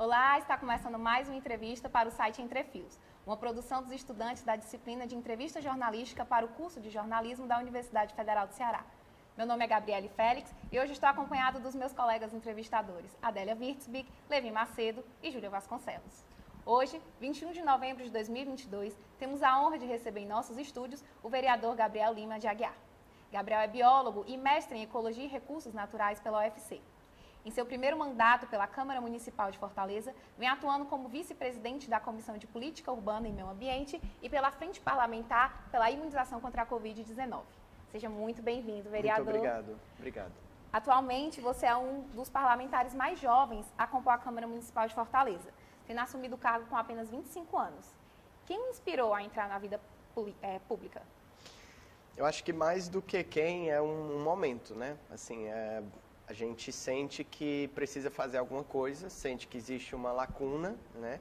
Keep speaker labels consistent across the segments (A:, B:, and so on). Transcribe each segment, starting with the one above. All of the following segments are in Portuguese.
A: Olá, está começando mais uma entrevista para o site Entre Fios, uma produção dos estudantes da disciplina de entrevista jornalística para o curso de jornalismo da Universidade Federal do Ceará. Meu nome é Gabriele Félix e hoje estou acompanhado dos meus colegas entrevistadores Adélia Wirtzbig, Levi Macedo e Júlia Vasconcelos. Hoje, 21 de novembro de 2022, temos a honra de receber em nossos estúdios o vereador Gabriel Lima de Aguiar. Gabriel é biólogo e mestre em Ecologia e Recursos Naturais pela UFC. Em seu primeiro mandato pela Câmara Municipal de Fortaleza, vem atuando como vice-presidente da Comissão de Política Urbana e Meio Ambiente e pela Frente Parlamentar pela Imunização contra a Covid-19. Seja muito bem-vindo, vereador.
B: Muito obrigado.
A: Atualmente, você é um dos parlamentares mais jovens a compor a Câmara Municipal de Fortaleza, tendo assumido o cargo com apenas 25 anos. Quem o inspirou a entrar na vida pública?
B: Eu acho que mais do que quem é um momento, né? Assim, a gente sente que precisa fazer alguma coisa, sente que existe uma lacuna, né?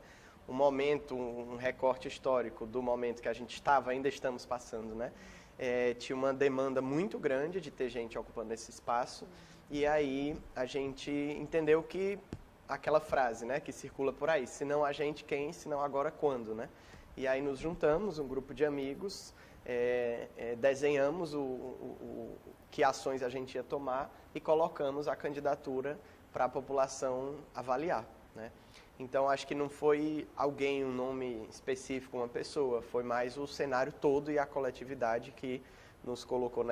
B: Um momento, um recorte histórico do momento que a gente ainda estamos passando, né? Tinha uma demanda muito grande de ter gente ocupando esse espaço, e aí a gente entendeu que aquela frase, né, que circula por aí, se não a gente, quem, se não agora, quando, né? E aí nos juntamos, um grupo de amigos, desenhamos que ações a gente ia tomar e colocamos a candidatura para a população avaliar, né? Então, acho que não foi alguém, um nome específico, uma pessoa, foi mais o cenário todo e a coletividade que nos colocou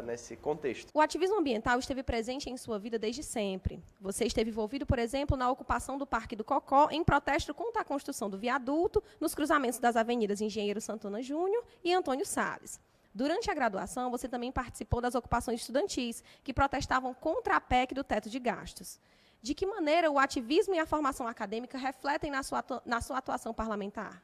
B: nesse contexto.
C: O ativismo ambiental esteve presente em sua vida desde sempre. Você esteve envolvido, por exemplo, na ocupação do Parque do Cocó, em protesto contra a construção do viaduto, nos cruzamentos das avenidas Engenheiro Santana Júnior e Antônio Salles. Durante a graduação, você também participou das ocupações estudantis, que protestavam contra a PEC do teto de gastos. De que maneira o ativismo e a formação acadêmica refletem na sua atuação parlamentar?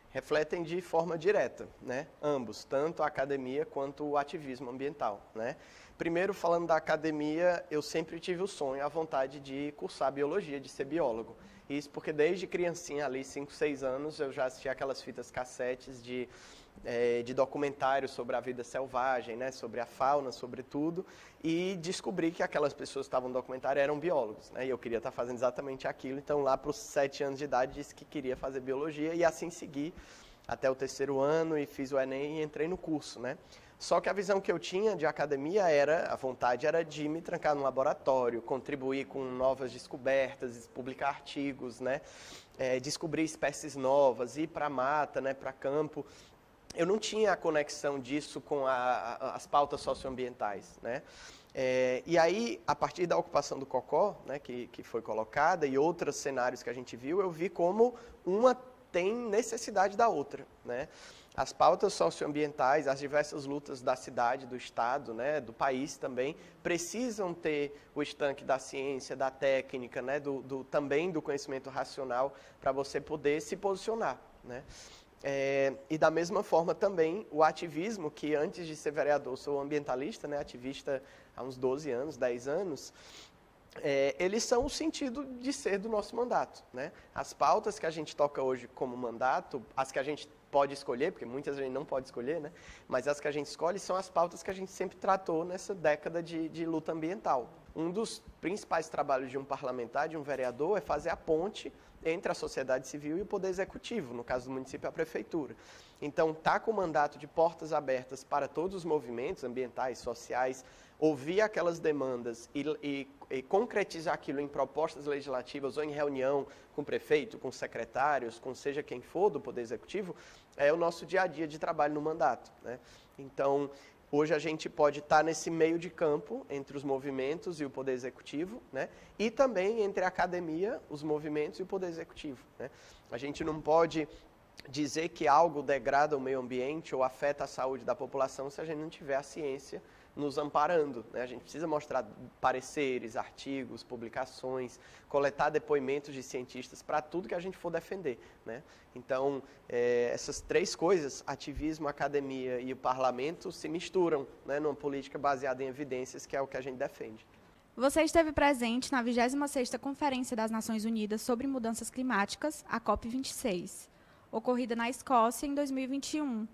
B: Refletem de forma direta, né? Ambos, tanto a academia quanto o ativismo ambiental, né? Primeiro, falando da academia, eu sempre tive o sonho, a vontade de cursar biologia, de ser biólogo. Isso porque desde criancinha, ali, 5, 6 anos, eu já assistia aquelas fitas cassetes de documentários sobre a vida selvagem, né, sobre a fauna, sobre tudo, e descobri que aquelas pessoas que estavam no documentário eram biólogos, né, e eu queria estar fazendo exatamente aquilo. Então, lá para os 7 anos de idade, disse que queria fazer biologia, e assim segui até o 3º ano, e fiz o Enem e entrei no curso, né. Só que a visão que eu tinha de academia a vontade era de me trancar no laboratório, contribuir com novas descobertas, publicar artigos, né, descobrir espécies novas, ir para a mata, né, para campo. Eu não tinha a conexão disso com as pautas socioambientais, né? E aí, a partir da ocupação do Cocó, né, que foi colocada, e outros cenários que a gente viu, eu vi como uma tem necessidade da outra, né? As pautas socioambientais, as diversas lutas da cidade, do estado, né, do país também, precisam ter o estanque da ciência, da técnica, né, também do conhecimento racional, para você poder se posicionar, né? E da mesma forma também o ativismo, que antes de ser vereador sou ambientalista, né, ativista há uns 12 anos, 10 anos, eles são o sentido de ser do nosso mandato, né? As pautas que a gente toca hoje como mandato, as que a gente pode escolher, porque muitas a gente não pode escolher, né? Mas as que a gente escolhe são as pautas que a gente sempre tratou nessa década de luta ambiental. Um dos principais trabalhos de um parlamentar, de um vereador, é fazer a ponte entre a sociedade civil e o poder executivo, no caso do município, a prefeitura. Então, tá com o mandato de portas abertas para todos os movimentos ambientais, sociais, ouvir aquelas demandas e concretizar aquilo em propostas legislativas ou em reunião com o prefeito, com secretários, com seja quem for do poder executivo, é o nosso dia a dia de trabalho no mandato, né? Então, hoje a gente pode estar nesse meio de campo entre os movimentos e o poder executivo, né? E também entre a academia, os movimentos e o poder executivo, né? A gente não pode dizer que algo degrada o meio ambiente ou afeta a saúde da população se a gente não tiver a ciência nos amparando, né? A gente precisa mostrar pareceres, artigos, publicações, coletar depoimentos de cientistas para tudo que a gente for defender, né? Então, essas três coisas, ativismo, academia e o parlamento, se misturam, né, numa política baseada em evidências, que é o que a gente defende.
D: Você esteve presente na 26ª Conferência das Nações Unidas sobre Mudanças Climáticas, a COP26, ocorrida na Escócia em 2021.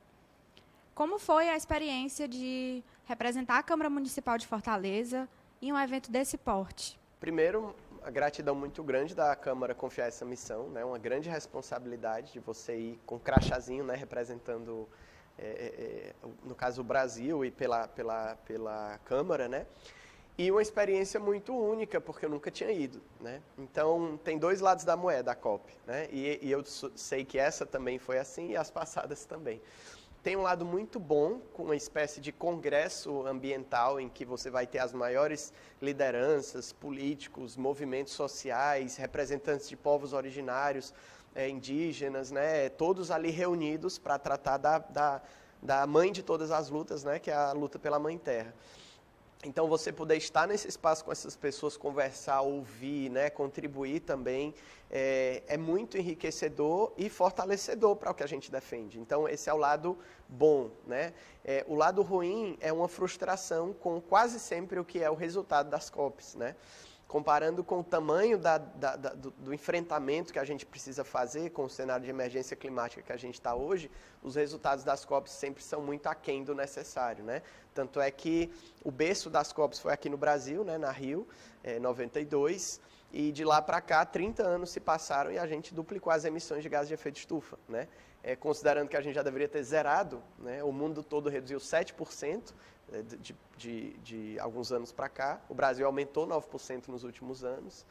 D: Como foi a experiência de representar a Câmara Municipal de Fortaleza em um evento desse porte?
B: Primeiro, a gratidão muito grande da Câmara confiar essa missão, né? Uma grande responsabilidade de você ir com um crachazinho, né? Representando, no caso, o Brasil e pela Câmara, né? E uma experiência muito única, porque eu nunca tinha ido, né? Então, tem dois lados da moeda, a COP, né? E eu sei que essa também foi assim e as passadas também. Tem um lado muito bom, com uma espécie de congresso ambiental em que você vai ter as maiores lideranças, políticos, movimentos sociais, representantes de povos originários, indígenas, né? Todos ali reunidos para tratar da mãe de todas as lutas, né? Que é a luta pela Mãe Terra. Então, você poder estar nesse espaço com essas pessoas, conversar, ouvir, né, contribuir também, é muito enriquecedor e fortalecedor para o que a gente defende. Então, esse é o lado bom, né? O lado ruim é uma frustração com quase sempre o que é o resultado das COPs, né? Comparando com o tamanho do enfrentamento que a gente precisa fazer com o cenário de emergência climática que a gente está hoje, os resultados das COPs sempre são muito aquém do necessário, né? Tanto é que o berço das COPs foi aqui no Brasil, né, na Rio, 92, e de lá para cá 30 anos se passaram e a gente duplicou as emissões de gases de efeito estufa, né? Considerando que a gente já deveria ter zerado, né? O mundo todo reduziu 7%, de alguns anos para cá, o Brasil aumentou 9% nos últimos anos,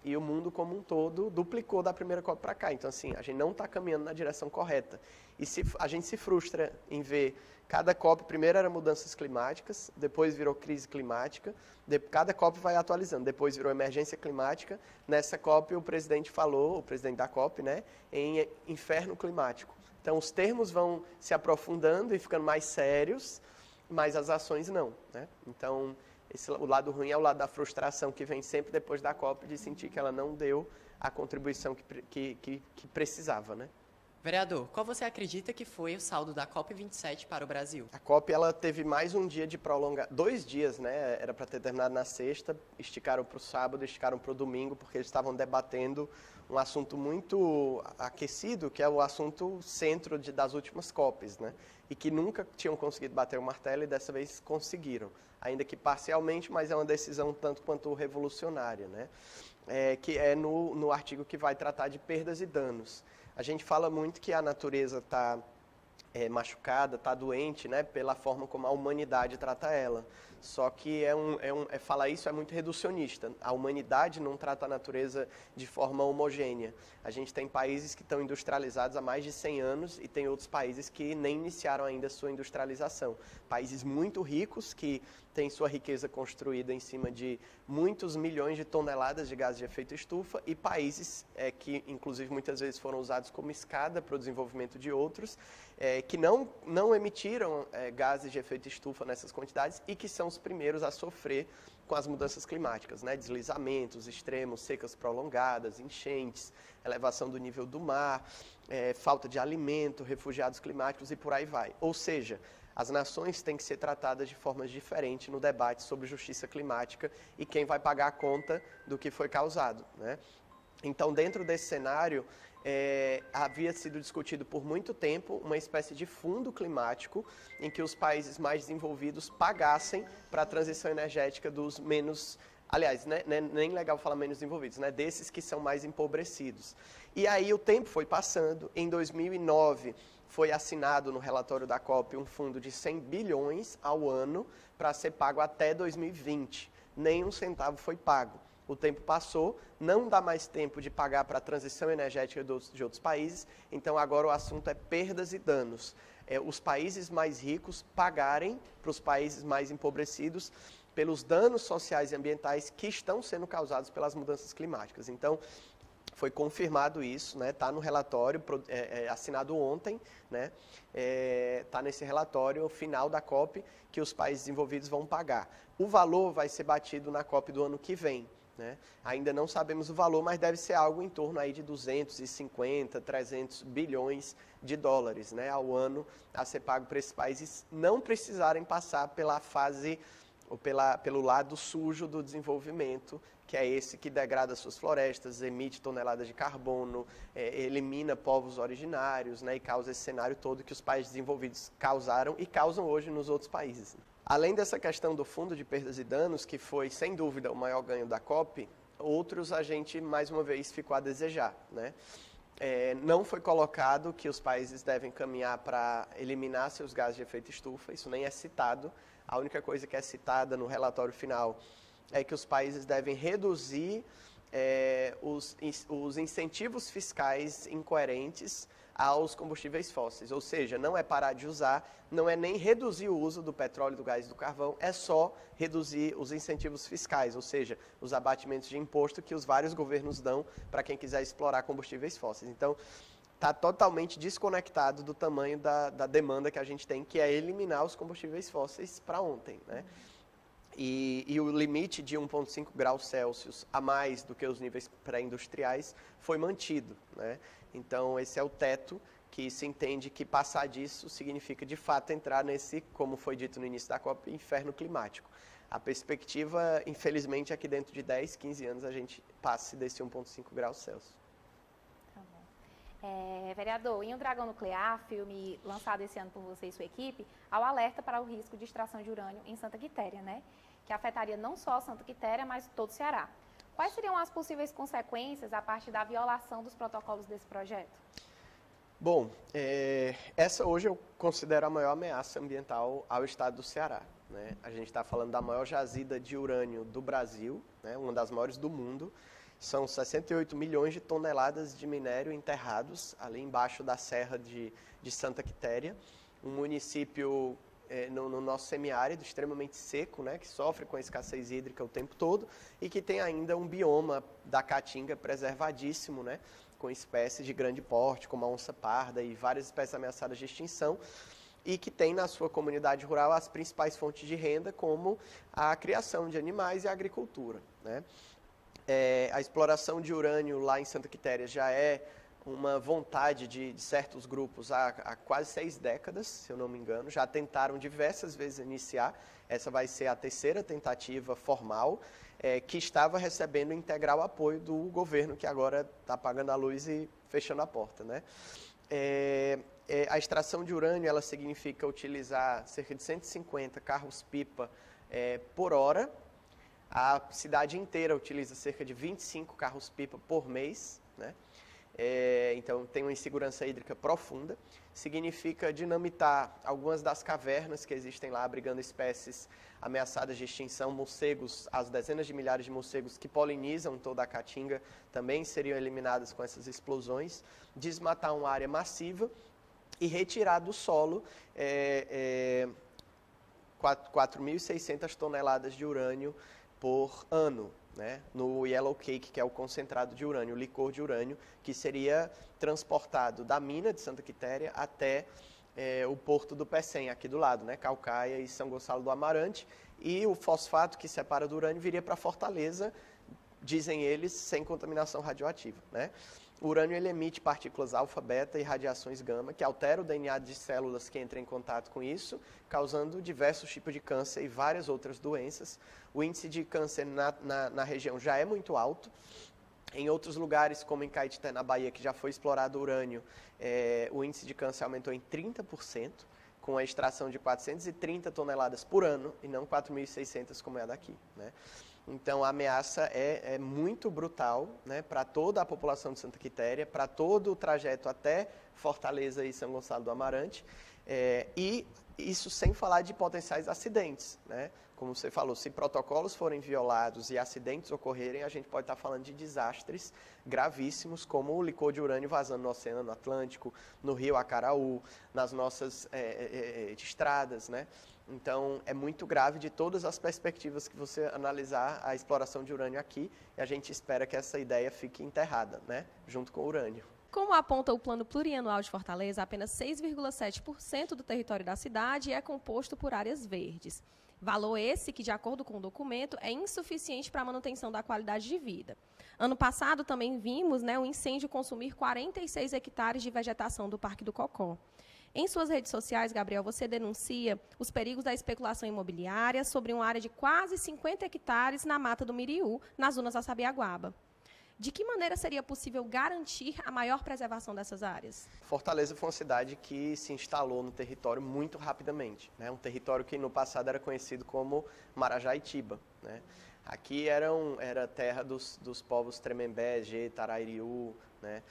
B: e o mundo como um todo duplicou da primeira COP para cá. Então, assim, a gente não está caminhando na direção correta. E a gente se frustra em ver cada COP, primeiro era mudanças climáticas, depois virou crise climática, cada COP vai atualizando, depois virou emergência climática. Nessa COP o presidente falou, o presidente da COP, né, em inferno climático. Então, os termos vão se aprofundando e ficando mais sérios, mas as ações não, né? Então, o lado ruim é o lado da frustração que vem sempre depois da COP, de sentir que ela não deu a contribuição que precisava, né?
E: Vereador, qual você acredita que foi o saldo da COP27 para o Brasil?
B: A COP ela teve mais um dia de prolongamento, 2 dias, né? Era para ter terminado na sexta, esticaram para o sábado, esticaram para o domingo, porque eles estavam debatendo um assunto muito aquecido, que é o assunto centro das últimas COPs, né? E que nunca tinham conseguido bater o martelo e dessa vez conseguiram. Ainda que parcialmente, mas é uma decisão tanto quanto revolucionária, né? Que é no artigo que vai tratar de perdas e danos. A gente fala muito que a natureza está machucada, está doente, né, pela forma como a humanidade trata ela. Só que falar isso é muito reducionista. A humanidade não trata a natureza de forma homogênea. A gente tem países que estão industrializados há mais de 100 anos e tem outros países que nem iniciaram ainda a sua industrialização. Países muito ricos que têm sua riqueza construída em cima de muitos milhões de toneladas de gases de efeito estufa e países que, inclusive, muitas vezes foram usados como escada para o desenvolvimento de outros, que não emitiram gases de efeito estufa nessas quantidades e que são os primeiros a sofrer com as mudanças climáticas, né? Deslizamentos extremos, secas prolongadas, enchentes, elevação do nível do mar, falta de alimento, refugiados climáticos e por aí vai. Ou seja, as nações têm que ser tratadas de formas diferentes no debate sobre justiça climática e quem vai pagar a conta do que foi causado, né? Então, dentro desse cenário, havia sido discutido por muito tempo uma espécie de fundo climático em que os países mais desenvolvidos pagassem para a transição energética dos menos... Aliás, né, nem legal falar menos desenvolvidos, né, desses que são mais empobrecidos. E aí o tempo foi passando. Em 2009, foi assinado no relatório da COP um fundo de 100 bilhões ao ano para ser pago até 2020. Nem um centavo foi pago. O tempo passou, não dá mais tempo de pagar para a transição energética de outros países, então agora o assunto é perdas e danos. Os países mais ricos pagarem para os países mais empobrecidos pelos danos sociais e ambientais que estão sendo causados pelas mudanças climáticas. Então, foi confirmado isso, né? Está no relatório assinado ontem, né? Está nesse relatório final da COP que os países desenvolvidos vão pagar. O valor vai ser batido na COP do ano que vem. Né? Ainda não sabemos o valor, mas deve ser algo em torno aí de 250, 300 bilhões de dólares, né, ao ano a ser pago para esses países não precisarem passar pela fase, ou pelo lado sujo do desenvolvimento, que é esse que degrada suas florestas, emite toneladas de carbono, elimina povos originários, né, e causa esse cenário todo que os países desenvolvidos causaram e causam hoje nos outros países. Além dessa questão do fundo de perdas e danos, que foi, sem dúvida, o maior ganho da COP, outros a gente, mais uma vez, ficou a desejar, né? Não foi colocado que os países devem caminhar para eliminar seus gases de efeito estufa, isso nem é citado. A única coisa que é citada no relatório final é que os países devem reduzir os incentivos fiscais incoerentes aos combustíveis fósseis, ou seja, não é parar de usar, não é nem reduzir o uso do petróleo, do gás e do carvão, é só reduzir os incentivos fiscais, ou seja, os abatimentos de imposto que os vários governos dão para quem quiser explorar combustíveis fósseis. Então, está totalmente desconectado do tamanho da demanda que a gente tem, que é eliminar os combustíveis fósseis para ontem, né? E o limite de 1,5 graus Celsius a mais do que os níveis pré-industriais foi mantido, né? Então, esse é o teto que se entende que passar disso significa, de fato, entrar nesse, como foi dito no início da COP, inferno climático. A perspectiva, infelizmente, é que dentro de 10, 15 anos a gente passe desse 1,5 graus Celsius.
A: Tá bom. Vereador, em O Dragão Nuclear, filme lançado esse ano por você e sua equipe, há o alerta para o risco de extração de urânio em Santa Quitéria, né? Que afetaria não só Santa Quitéria, mas todo o Ceará. Quais seriam as possíveis consequências a partir da violação dos protocolos desse projeto?
B: Bom, essa hoje eu considero a maior ameaça ambiental ao estado do Ceará, né? A gente está falando da maior jazida de urânio do Brasil, né? Uma das maiores do mundo. São 68 milhões de toneladas de minério enterrados ali embaixo da Serra de Santa Quitéria, um município no nosso semiárido, extremamente seco, né, que sofre com a escassez hídrica o tempo todo e que tem ainda um bioma da caatinga preservadíssimo, né, com espécies de grande porte, como a onça-parda e várias espécies ameaçadas de extinção, e que tem na sua comunidade rural as principais fontes de renda, como a criação de animais e a agricultura, né. A exploração de urânio lá em Santa Quitéria já é uma vontade de certos grupos há quase 6 décadas, se eu não me engano. Já tentaram diversas vezes iniciar, essa vai ser a terceira tentativa formal, que estava recebendo integral apoio do governo, que agora está apagando a luz e fechando a porta, né? A extração de urânio, ela significa utilizar cerca de 150 carros-pipa por hora. A cidade inteira utiliza cerca de 25 carros-pipa por mês, né? Então, tem uma insegurança hídrica profunda. Significa dinamitar algumas das cavernas que existem lá, abrigando espécies ameaçadas de extinção. Morcegos, as dezenas de milhares de morcegos que polinizam toda a caatinga também seriam eliminadas com essas explosões. Desmatar uma área massiva e retirar do solo 4.600 toneladas de urânio por ano, né, no yellow cake, que é o concentrado de urânio, o licor de urânio, que seria transportado da mina de Santa Quitéria até o porto do Pecém, aqui do lado, né, Caucaia e São Gonçalo do Amarante, e o fosfato que separa do urânio viria para Fortaleza, dizem eles, sem contaminação radioativa, né. O urânio ele emite partículas alfa, beta e radiações gama, que alteram o DNA de células que entram em contato com isso, causando diversos tipos de câncer e várias outras doenças. O índice de câncer na região já é muito alto. Em outros lugares, como em Caetité, na Bahia, que já foi explorado urânio, o índice de câncer aumentou em 30%, com a extração de 430 toneladas por ano, e não 4.600 como é a daqui, né? Então, a ameaça é muito brutal, né, para toda a população de Santa Quitéria, para todo o trajeto até Fortaleza e São Gonçalo do Amarante, e isso sem falar de potenciais acidentes, né? Como você falou, se protocolos forem violados e acidentes ocorrerem, a gente pode estar falando de desastres gravíssimos, como o licor de urânio vazando no Oceano Atlântico, no rio Acaraú, nas nossas estradas, né? Então, é muito grave de todas as perspectivas que você analisar a exploração de urânio aqui, e a gente espera que essa ideia fique enterrada, né, junto com o urânio.
C: Como aponta o Plano Plurianual de Fortaleza, apenas 6,7% do território da cidade é composto por áreas verdes. Valor esse que, de acordo com o documento, é insuficiente para a manutenção da qualidade de vida. Ano passado também vimos, né, um incêndio consumir 46 hectares de vegetação do Parque do Cocó. Em suas redes sociais, Gabriel, você denuncia os perigos da especulação imobiliária sobre uma área de quase 50 hectares na Mata do Miriú, nas Dunas da Sabiaguaba. De que maneira seria possível garantir a maior preservação dessas áreas?
B: Fortaleza foi uma cidade que se instalou no território muito rapidamente, né? Um território que no passado era conhecido como Marajaítiba, né? Aqui era terra dos povos Tremembé, Gê, Tarairiú, né?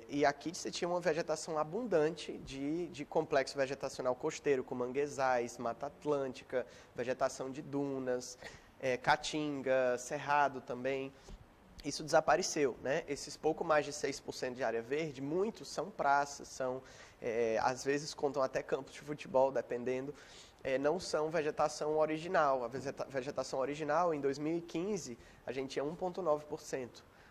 B: E aqui você tinha uma vegetação abundante de complexo vegetacional costeiro, com manguezais, mata atlântica, vegetação de dunas, caatinga, cerrado também. Isso desapareceu, né? Esses pouco mais de 6% de área verde, muitos são praças, às vezes contam até campos de futebol, dependendo, não são vegetação original. A vegetação original, em 2015, a gente tinha 1,9%.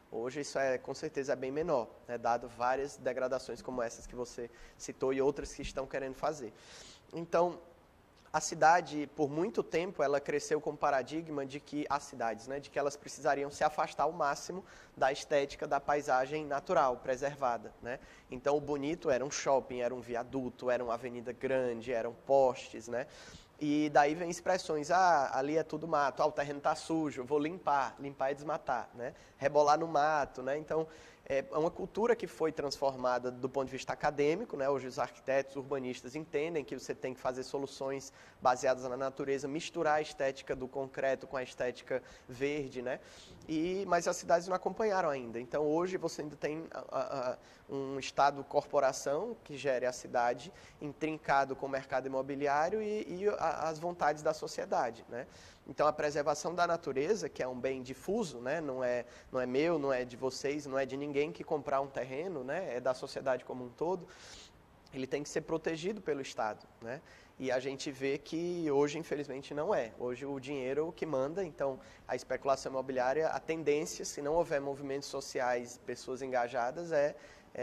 B: Hoje isso com certeza é bem menor, né, dado várias degradações como essas que você citou e outras que estão querendo fazer. Então, a cidade, por muito tempo, ela cresceu com o paradigma de que as cidades, né, de que elas precisariam se afastar ao máximo da estética da paisagem natural, preservada, né? Então, o bonito era um shopping, era um viaduto, era uma avenida grande, eram postes, né? E daí vem expressões, ali é tudo mato, o terreno está sujo, vou limpar é desmatar, né? Rebolar no mato, né? Então, é uma cultura que foi transformada do ponto de vista acadêmico, né? Hoje os arquitetos, urbanistas entendem que você tem que fazer soluções baseadas na natureza, misturar a estética do concreto com a estética verde, né? Mas as cidades não acompanharam ainda. Então, hoje você ainda tem um Estado-corporação que gere a cidade, intrincado com o mercado imobiliário e as vontades da sociedade, né? Então, a preservação da natureza, que é um bem difuso, né? Não é meu, não é de vocês, não é de ninguém que comprar um terreno, né? É da sociedade como um todo, ele tem que ser protegido pelo Estado, né? E a gente vê que hoje, infelizmente, não é. Hoje o dinheiro é o que manda, então a especulação imobiliária, a tendência, se não houver movimentos sociais, pessoas engajadas, é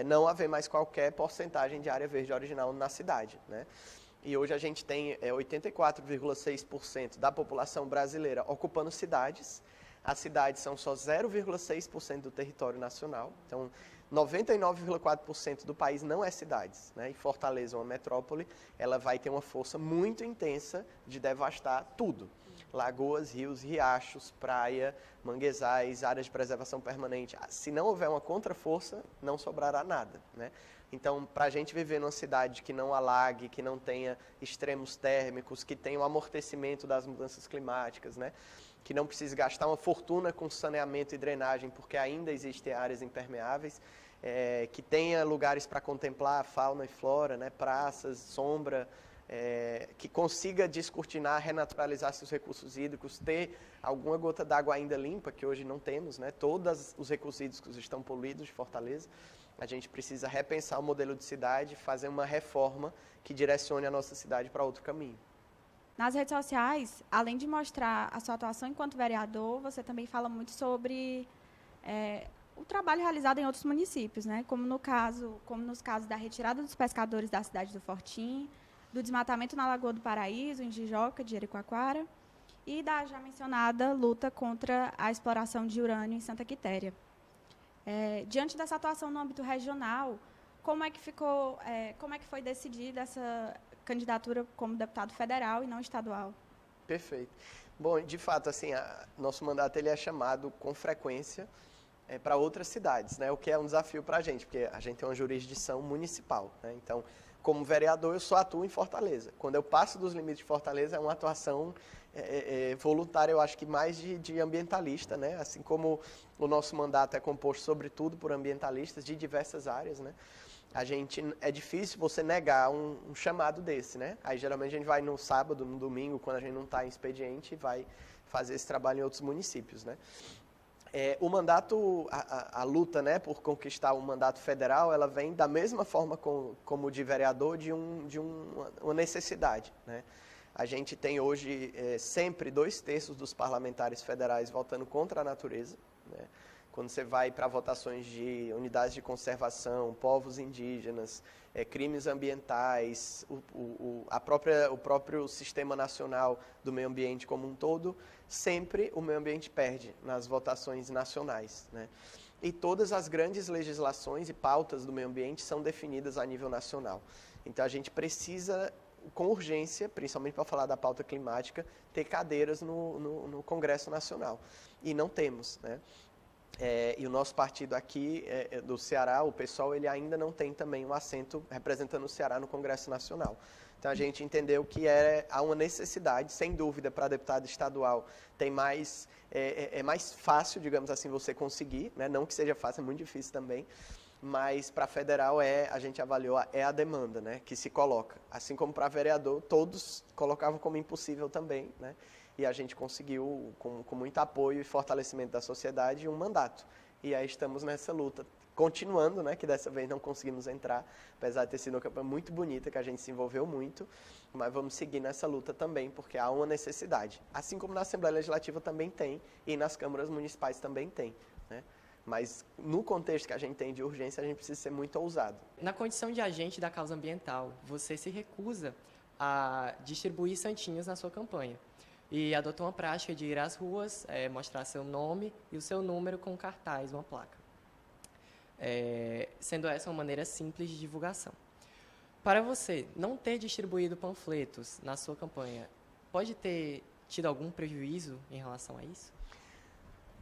B: não haver mais qualquer porcentagem de área verde original na cidade, né? E hoje a gente tem 84,6% da população brasileira ocupando cidades. As cidades são só 0,6% do território nacional. Então, 99,4% do país não é cidades, né? E Fortaleza, uma metrópole, ela vai ter uma força muito intensa de devastar tudo. Lagoas, rios, riachos, praia, manguezais, áreas de preservação permanente. Se não houver uma contraforça, não sobrará nada, né? Então, para a gente viver numa cidade que não alague, que não tenha extremos térmicos, que tenha o amortecimento das mudanças climáticas, né? Que não precise gastar uma fortuna com saneamento e drenagem, porque ainda existem áreas impermeáveis, que tenha lugares para contemplar fauna e flora, né? Praças, sombra, que consiga descortinar, renaturalizar seus recursos hídricos, ter alguma gota d'água ainda limpa, que hoje não temos, né? Todos os recursos hídricos estão poluídos de Fortaleza. A gente precisa repensar o modelo de cidade, fazer uma reforma que direcione a nossa cidade para outro caminho.
D: Nas redes sociais, além de mostrar a sua atuação enquanto vereador, você também fala muito sobre o trabalho realizado em outros municípios, né? Como nos casos da retirada dos pescadores da cidade do Fortim, do desmatamento na Lagoa do Paraíso, em Jijoca, de Jericoacoara, e da já mencionada luta contra a exploração de urânio em Santa Quitéria. Diante dessa atuação no âmbito regional, como é que foi decidida essa candidatura como deputado federal e não estadual?
B: Perfeito. Bom, de fato, assim, nosso mandato ele é chamado com frequência para outras cidades, né? O que é um desafio para a gente, porque a gente tem uma jurisdição municipal, né? Então, como vereador, eu só atuo em Fortaleza. Quando eu passo dos limites de Fortaleza, é uma atuação voluntária, eu acho que mais de ambientalista, né? Assim como o nosso mandato é composto, sobretudo, por ambientalistas de diversas áreas, né? É difícil você negar um chamado desse, né? Aí, geralmente, a gente vai no sábado, no domingo, quando a gente não está em expediente, e vai fazer esse trabalho em outros municípios, né? O mandato, a luta, né, por conquistar o mandato federal, ela vem da mesma forma como de vereador, de uma necessidade, né? A gente tem hoje sempre 2/3 dos parlamentares federais votando contra a natureza, né? Quando você vai para votações de unidades de conservação, povos indígenas, crimes ambientais, o próprio sistema nacional do meio ambiente como um todo, sempre o meio ambiente perde nas votações nacionais, né? E todas as grandes legislações e pautas do meio ambiente são definidas a nível nacional. Então, a gente precisa, com urgência, principalmente para falar da pauta climática, ter cadeiras no Congresso Nacional. E não temos, né? E o nosso partido aqui do Ceará, o PSOL, ele ainda não tem também um assento representando o Ceará no Congresso Nacional. Então, a gente entendeu que há uma necessidade, sem dúvida, para deputado estadual, tem mais, é mais fácil, digamos assim, você conseguir, né? Não que seja fácil, é muito difícil também, mas para federal a gente avaliou, a demanda, né, que se coloca. Assim como para vereador, todos colocavam como impossível também, né? E a gente conseguiu, com muito apoio e fortalecimento da sociedade, um mandato. E aí estamos nessa luta, continuando, né, que dessa vez não conseguimos entrar, apesar de ter sido uma campanha muito bonita, que a gente se envolveu muito, mas vamos seguir nessa luta também, porque há uma necessidade. Assim como na Assembleia Legislativa também tem, e nas câmaras municipais também tem, né? Mas no contexto que a gente tem de urgência, a gente precisa ser muito ousado.
E: Na condição de agente da causa ambiental, você se recusa a distribuir santinhos na sua campanha e adotou uma prática de ir às ruas, mostrar seu nome e o seu número com um cartaz, uma placa. Sendo essa uma maneira simples de divulgação. Para você, não ter distribuído panfletos na sua campanha, pode ter tido algum prejuízo em relação a isso?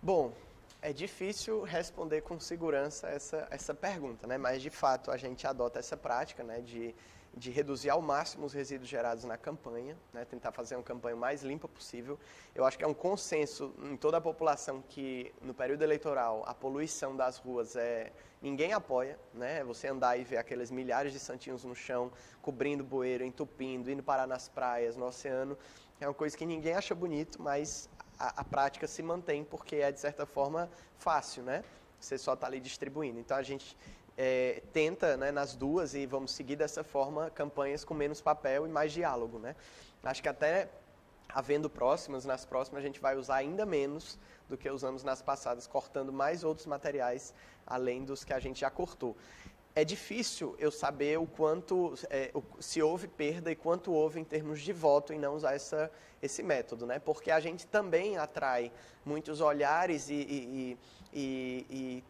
B: Bom, é difícil responder com segurança essa pergunta, né? Mas, de fato, a gente adota essa prática, né, de reduzir ao máximo os resíduos gerados na campanha, né, tentar fazer uma campanha o mais limpa possível. Eu acho que é um consenso em toda a população que, no período eleitoral, a poluição das ruas ninguém apoia, né? Você andar e ver aqueles milhares de santinhos no chão, cobrindo bueiro, entupindo, indo parar nas praias, no oceano, é uma coisa que ninguém acha bonito, mas a prática se mantém porque é, de certa forma, fácil, né? Você só está ali distribuindo. Então, a gente tenta, né, nas duas, e vamos seguir dessa forma, campanhas com menos papel e mais diálogo, né? Acho que até havendo nas próximas a gente vai usar ainda menos do que usamos nas passadas, cortando mais outros materiais, além dos que a gente já cortou. É difícil eu saber o quanto, se houve perda e quanto houve em termos de voto em não usar esse método, né? Porque a gente também atrai muitos olhares e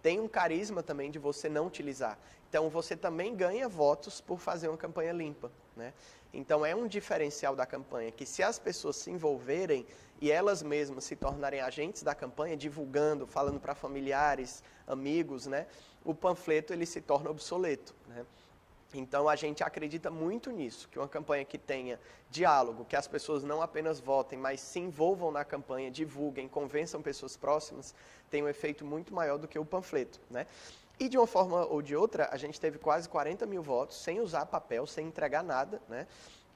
B: tem um carisma também de você não utilizar. Então, você também ganha votos por fazer uma campanha limpa, né? Então, é um diferencial da campanha, que se as pessoas se envolverem e elas mesmas se tornarem agentes da campanha, divulgando, falando para familiares, amigos, né? O panfleto ele se torna obsoleto, né? Então, a gente acredita muito nisso, que uma campanha que tenha diálogo, que as pessoas não apenas votem, mas se envolvam na campanha, divulguem, convençam pessoas próximas, tem um efeito muito maior do que o panfleto, né? E de uma forma ou de outra, a gente teve quase 40 mil votos, sem usar papel, sem entregar nada, né?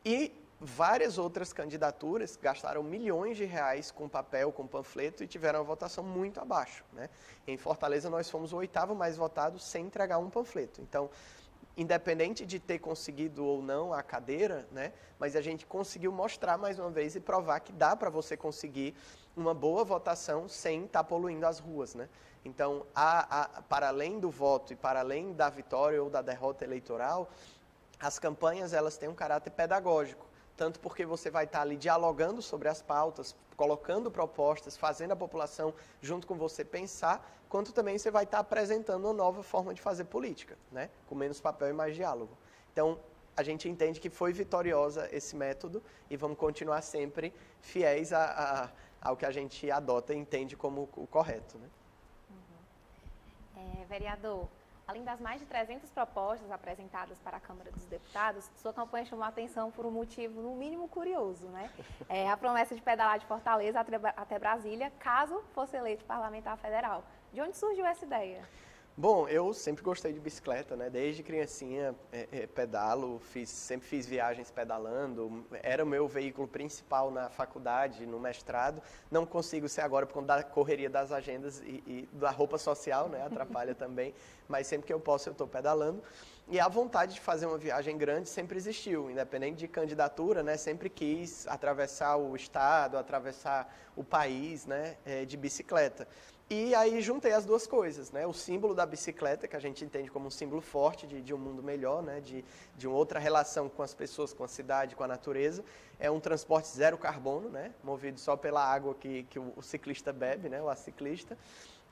B: E várias outras candidaturas gastaram milhões de reais com papel, com panfleto e tiveram uma votação muito abaixo, né? Em Fortaleza, nós fomos o 8º mais votado sem entregar um panfleto. Então, independente de ter conseguido ou não a cadeira, né? Mas a gente conseguiu mostrar mais uma vez e provar que dá para você conseguir uma boa votação sem estar poluindo as ruas, né? Então, para além do voto e para além da vitória ou da derrota eleitoral, as campanhas elas têm um caráter pedagógico, tanto porque você vai estar ali dialogando sobre as pautas, colocando propostas, fazendo a população junto com você pensar, quanto também você vai estar apresentando uma nova forma de fazer política, né? Com menos papel e mais diálogo. Então, a gente entende que foi vitoriosa esse método e vamos continuar sempre fiéis ao que a gente adota e entende como o correto, né?
A: Vereador, além das mais de 300 propostas apresentadas para a Câmara dos Deputados, sua campanha chamou a atenção por um motivo, no mínimo, curioso, né? A promessa de pedalar de Fortaleza até Brasília, caso fosse eleito parlamentar federal. De onde surgiu essa ideia?
B: Bom, eu sempre gostei de bicicleta, né? Desde criancinha pedalo, sempre fiz viagens pedalando, era o meu veículo principal na faculdade, no mestrado. Não consigo ser agora por conta da correria das agendas e da roupa social, né? Atrapalha também, mas sempre que eu posso eu estou pedalando. E a vontade de fazer uma viagem grande sempre existiu, independente de candidatura, né? Sempre quis atravessar o estado, atravessar o país, né? De bicicleta. E aí juntei as duas coisas, né? O símbolo da bicicleta, que a gente entende como um símbolo forte de um mundo melhor, né? De uma outra relação com as pessoas, com a cidade, com a natureza. É um transporte zero carbono, né? Movido só pela água que o ciclista bebe, né? O ciclista.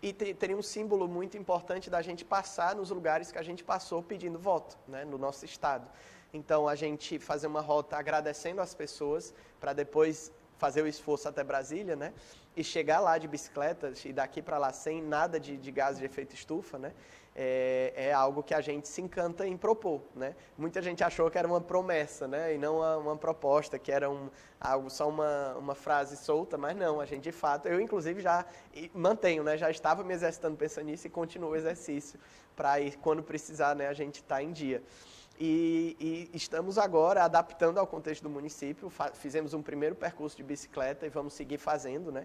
B: E teria um símbolo muito importante da gente passar nos lugares que a gente passou pedindo voto, né? No nosso estado. Então, a gente fazer uma rota agradecendo as pessoas para depois fazer o esforço até Brasília, né? E chegar lá de bicicleta e daqui para lá sem nada de gás de efeito estufa, né? é algo que a gente se encanta em propor, né? Muita gente achou que era uma promessa, né? E não uma proposta, que era algo só uma frase solta, mas não, a gente de fato, eu inclusive já mantenho, né? Já estava me exercitando pensando nisso e continuo o exercício para quando precisar, né, a gente está em dia. E estamos agora adaptando ao contexto do município, fizemos um primeiro percurso de bicicleta e vamos seguir fazendo, né?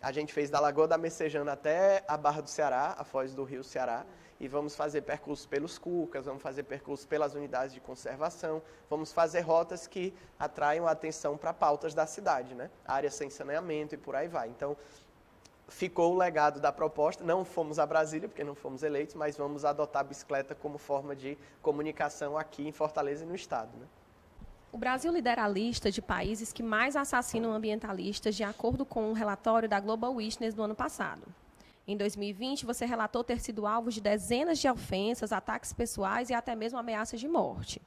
B: A gente fez da Lagoa da Messejana até a Barra do Ceará, a foz do Rio Ceará, e vamos fazer percursos pelos Cucas, vamos fazer percursos pelas unidades de conservação, vamos fazer rotas que atraiam a atenção para pautas da cidade, né? Áreas sem saneamento e por aí vai. Então, ficou o legado da proposta, não fomos a Brasília, porque não fomos eleitos, mas vamos adotar a bicicleta como forma de comunicação aqui em Fortaleza e no estado, né?
C: O Brasil lidera a lista de países que mais assassinam ambientalistas, de acordo com um relatório da Global Witness do ano passado. Em 2020, você relatou ter sido alvo de dezenas de ofensas, ataques pessoais e até mesmo ameaças de morte.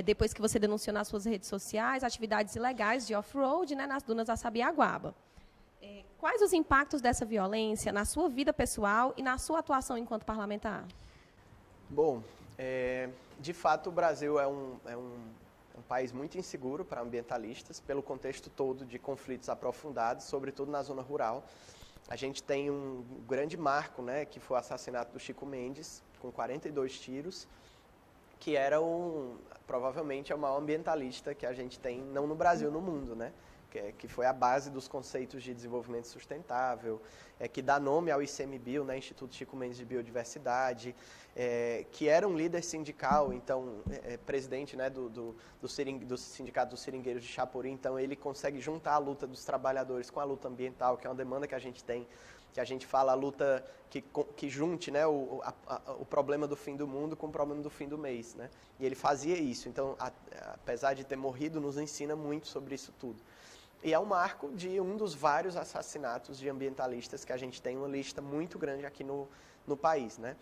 C: Depois que você denunciou nas suas redes sociais atividades ilegais de off-road, né, nas dunas da Sabiaguaba. Quais os impactos dessa violência na sua vida pessoal e na sua atuação enquanto parlamentar?
B: Bom, de fato o Brasil é um país muito inseguro para ambientalistas, pelo contexto todo de conflitos aprofundados, sobretudo na zona rural. A gente tem um grande marco, né, que foi o assassinato do Chico Mendes, com 42 tiros, que era provavelmente é o maior ambientalista que a gente tem, não no Brasil, no mundo, né? Que foi a base dos conceitos de desenvolvimento sustentável, que dá nome ao ICMBio, né, Instituto Chico Mendes de Biodiversidade, que era um líder sindical, então, presidente, né, do Sindicato dos Seringueiros de Chapuri, então ele consegue juntar a luta dos trabalhadores com a luta ambiental, que é uma demanda que a gente tem, que a gente fala a luta que junte, né, o problema do fim do mundo com o problema do fim do mês, né? E ele fazia isso, então, apesar de ter morrido, nos ensina muito sobre isso tudo. E é um marco de um dos vários assassinatos de ambientalistas que a gente tem, uma lista muito grande aqui no país, né?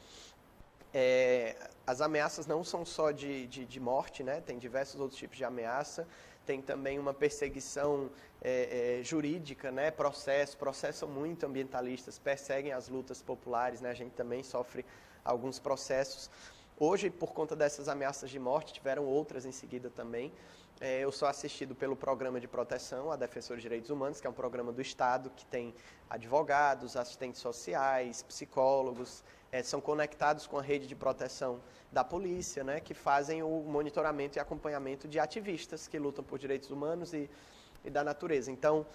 B: As ameaças não são só de morte, né? Tem diversos outros tipos de ameaça, tem também uma perseguição jurídica, né? Processam muito ambientalistas, perseguem as lutas populares, né? A gente também sofre alguns processos. Hoje, por conta dessas ameaças de morte, tiveram outras em seguida também. Eu sou assistido pelo Programa de Proteção a Defensores de Direitos Humanos, que é um programa do Estado que tem advogados, assistentes sociais, psicólogos, são conectados com a rede de proteção da polícia, né, que fazem o monitoramento e acompanhamento de ativistas que lutam por direitos humanos e da natureza. Então,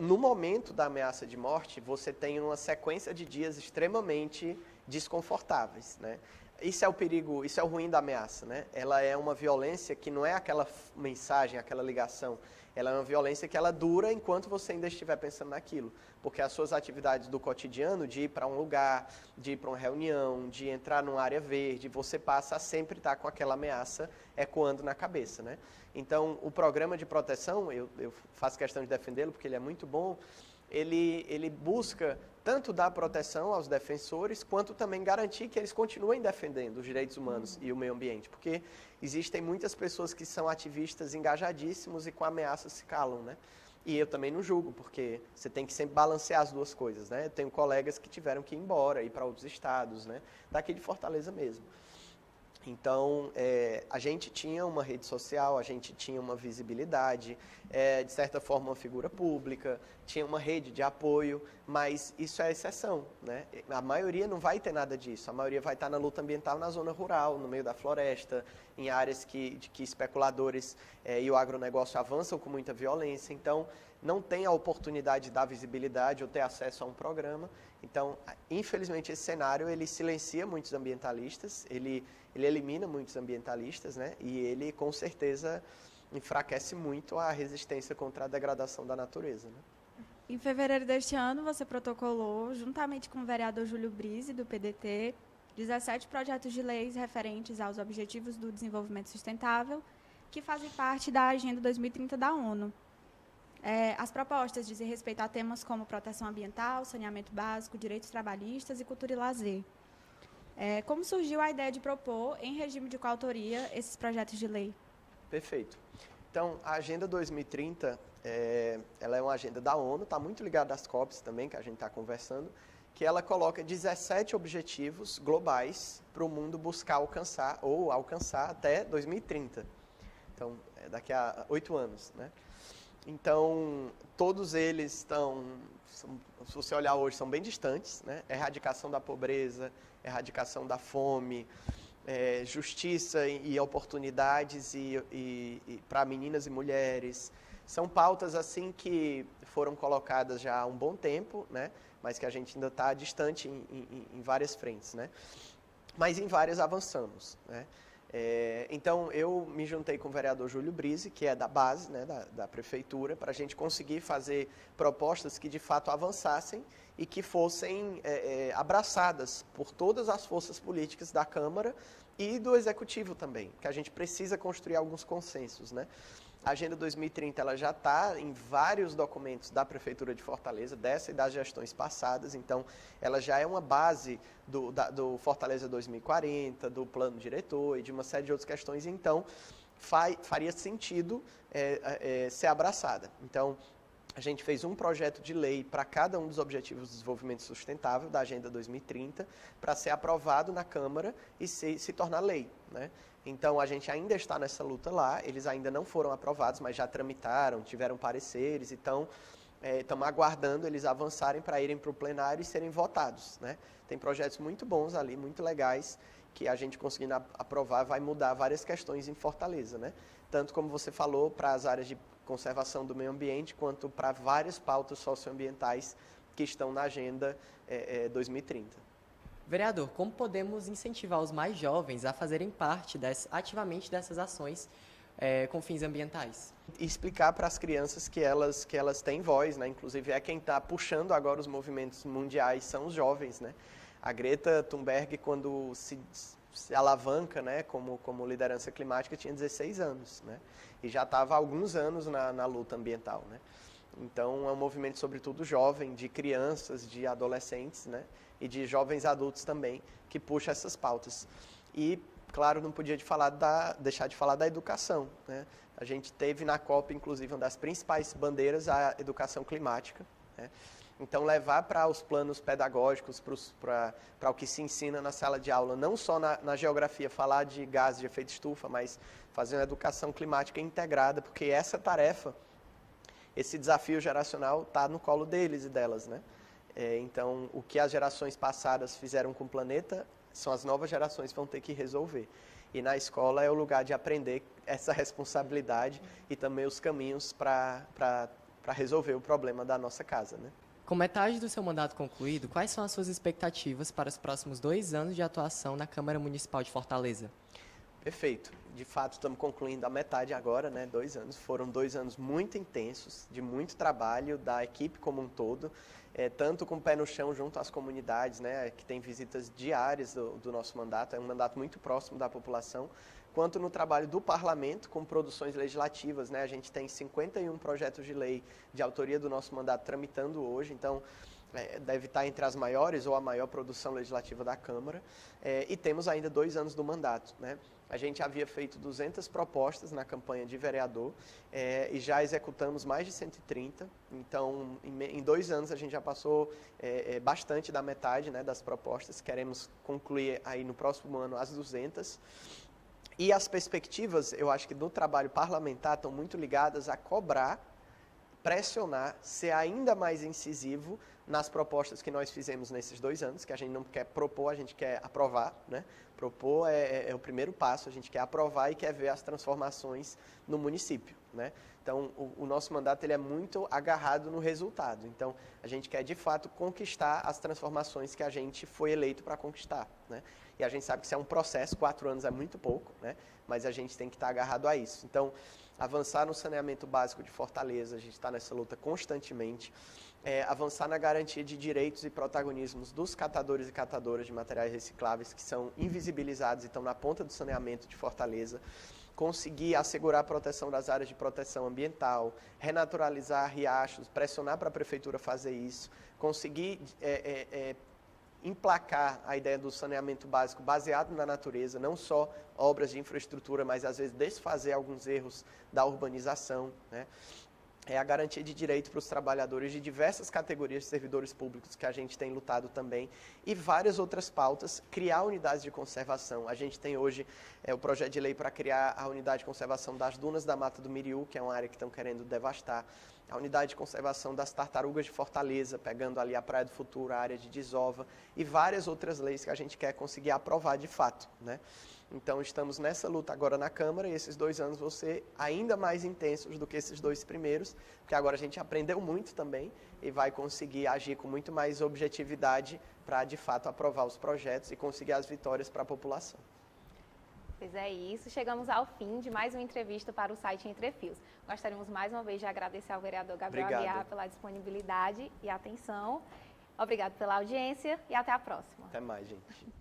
B: no momento da ameaça de morte, você tem uma sequência de dias extremamente desconfortáveis, né? Isso é o perigo, isso é o ruim da ameaça, né? Ela é uma violência que não é aquela mensagem, aquela ligação. Ela é uma violência que ela dura enquanto você ainda estiver pensando naquilo. Porque as suas atividades do cotidiano, de ir para um lugar, de ir para uma reunião, de entrar numa área verde, você passa a sempre estar com aquela ameaça ecoando na cabeça, né? Então, o programa de proteção, eu faço questão de defendê-lo porque ele é muito bom, ele busca tanto dar proteção aos defensores, quanto também garantir que eles continuem defendendo os direitos humanos e o meio ambiente, porque existem muitas pessoas que são ativistas engajadíssimos e com ameaças se calam, né? E eu também não julgo, porque você tem que sempre balancear as duas coisas, né? Eu tenho colegas que tiveram que ir embora, ir para outros estados, né? Daqui de Fortaleza mesmo. Então, a gente tinha uma rede social, a gente tinha uma visibilidade, de certa forma uma figura pública, tinha uma rede de apoio, mas isso é exceção, né? A maioria não vai ter nada disso, a maioria vai estar na luta ambiental na zona rural, no meio da floresta, em áreas que especuladores e o agronegócio avançam com muita violência, então não tem a oportunidade de dar visibilidade ou ter acesso a um programa. Então, infelizmente, esse cenário ele silencia muitos ambientalistas, ele elimina muitos ambientalistas, né? E ele, com certeza, enfraquece muito a resistência contra a degradação da natureza, né?
D: Em fevereiro deste ano, você protocolou, juntamente com o vereador Júlio Brise, do PDT, 17 projetos de leis referentes aos Objetivos do Desenvolvimento Sustentável, que fazem parte da Agenda 2030 da ONU. As propostas dizem respeito a temas como proteção ambiental, saneamento básico, direitos trabalhistas e cultura e lazer. Como surgiu a ideia de propor, em regime de coautoria, esses projetos de lei?
B: Perfeito. Então, a Agenda 2030, ela é uma agenda da ONU, está muito ligada às COPs também, que a gente está conversando, que ela coloca 17 objetivos globais para o mundo buscar alcançar, ou alcançar até 2030. Então, daqui a 8 anos, né? Então, todos eles se você olhar hoje, são bem distantes, né? Erradicação da pobreza, erradicação da fome, justiça e oportunidades para meninas e mulheres. São pautas assim que foram colocadas já há um bom tempo, né? Mas que a gente ainda está distante em várias frentes, né? Mas em várias avançamos, né? Então, eu me juntei com o vereador Júlio Brise, que é da base, né, da prefeitura, para a gente conseguir fazer propostas que de fato avançassem e que fossem abraçadas por todas as forças políticas da Câmara e do Executivo também, que a gente precisa construir alguns consensos, né? A Agenda 2030 ela já está em vários documentos da Prefeitura de Fortaleza, dessa e das gestões passadas, então ela já é uma base do Fortaleza 2040, do plano diretor e de uma série de outras questões, então faria sentido ser abraçada. Então, a gente fez um projeto de lei para cada um dos Objetivos de Desenvolvimento Sustentável da Agenda 2030, para ser aprovado na Câmara e se tornar lei, né? Então, a gente ainda está nessa luta lá, eles ainda não foram aprovados, mas já tramitaram, tiveram pareceres, então estamos aguardando eles avançarem para irem para o plenário e serem votados, né? Tem projetos muito bons ali, muito legais, que a gente conseguindo aprovar vai mudar várias questões em Fortaleza, né? Tanto como você falou, para as áreas de conservação do meio ambiente, quanto para várias pautas socioambientais que estão na Agenda 2030.
E: Vereador, como podemos incentivar os mais jovens a fazerem parte ativamente dessas ações com fins ambientais?
B: E explicar para as crianças que elas têm voz, né? Inclusive quem está puxando agora os movimentos mundiais são os jovens, né? A Greta Thunberg, quando se alavanca, né, como liderança climática, tinha 16 anos, né? E já estava há alguns anos na luta ambiental, né? Então, é um movimento, sobretudo, jovem, de crianças, de adolescentes, né? E de jovens adultos também, que puxa essas pautas. E, claro, não podia deixar de falar da educação, né? A gente teve na COP, inclusive, uma das principais bandeiras, a educação climática, né? Então, levar para os planos pedagógicos, para o que se ensina na sala de aula, não só na geografia, falar de gases de efeito estufa, mas fazer uma educação climática integrada, porque essa tarefa, esse desafio geracional está no colo deles e delas, né? Então, o que as gerações passadas fizeram com o planeta, são as novas gerações que vão ter que resolver. E na escola é o lugar de aprender essa responsabilidade e também os caminhos para resolver o problema da nossa casa, né?
E: Com metade do seu mandato concluído, quais são as suas expectativas para os próximos 2 anos de atuação na Câmara Municipal de Fortaleza?
B: Perfeito. De fato, estamos concluindo a metade agora, né? 2 anos. Foram 2 anos muito intensos, de muito trabalho da equipe como um todo, tanto com o pé no chão junto às comunidades, né? Que tem visitas diárias do nosso mandato, é um mandato muito próximo da população, quanto no trabalho do parlamento com produções legislativas, né? A gente tem 51 projetos de lei de autoria do nosso mandato tramitando hoje, então deve estar entre as maiores ou a maior produção legislativa da Câmara, e temos ainda 2 anos do mandato, né? A gente havia feito 200 propostas na campanha de vereador e já executamos mais de 130, então em 2 anos a gente já passou bastante da metade, né, das propostas, queremos concluir aí no próximo ano as 200. E as perspectivas, eu acho que no trabalho parlamentar estão muito ligadas a cobrar, pressionar, ser ainda mais incisivo nas propostas que nós fizemos nesses 2 anos, que a gente não quer propor, a gente quer aprovar, né? Propor é o primeiro passo, a gente quer aprovar e quer ver as transformações no município, né? Então, o nosso mandato ele é muito agarrado no resultado. Então, a gente quer, de fato, conquistar as transformações que a gente foi eleito para conquistar, né? E a gente sabe que isso é um processo, 4 anos é muito pouco, né? Mas a gente tem que estar agarrado a isso. Então, avançar no saneamento básico de Fortaleza, a gente está nessa luta constantemente. Avançar na garantia de direitos e protagonismos dos catadores e catadoras de materiais recicláveis que são invisibilizados e estão na ponta do saneamento de Fortaleza. Conseguir assegurar a proteção das áreas de proteção ambiental, renaturalizar riachos, pressionar para a prefeitura fazer isso, conseguir emplacar a ideia do saneamento básico baseado na natureza, não só obras de infraestrutura, mas às vezes desfazer alguns erros da urbanização, né? é a garantia de direito para os trabalhadores de diversas categorias de servidores públicos, que a gente tem lutado também, e várias outras pautas, criar unidades de conservação. A gente tem hoje o projeto de lei para criar a unidade de conservação das dunas da Mata do Miriú, que é uma área que estão querendo devastar, a unidade de conservação das tartarugas de Fortaleza, pegando ali a Praia do Futuro, a área de Desova, e várias outras leis que a gente quer conseguir aprovar de fato, né? Então, estamos nessa luta agora na Câmara e esses 2 anos vão ser ainda mais intensos do que esses 2 primeiros, porque agora a gente aprendeu muito também e vai conseguir agir com muito mais objetividade para, de fato, aprovar os projetos e conseguir as vitórias para a população.
A: Pois é isso, chegamos ao fim de mais uma entrevista para o site Entre Fios. Gostaríamos mais uma vez de agradecer ao vereador Gabriel Aguiar pela disponibilidade e atenção. Obrigado pela audiência e até a próxima.
B: Até mais, gente.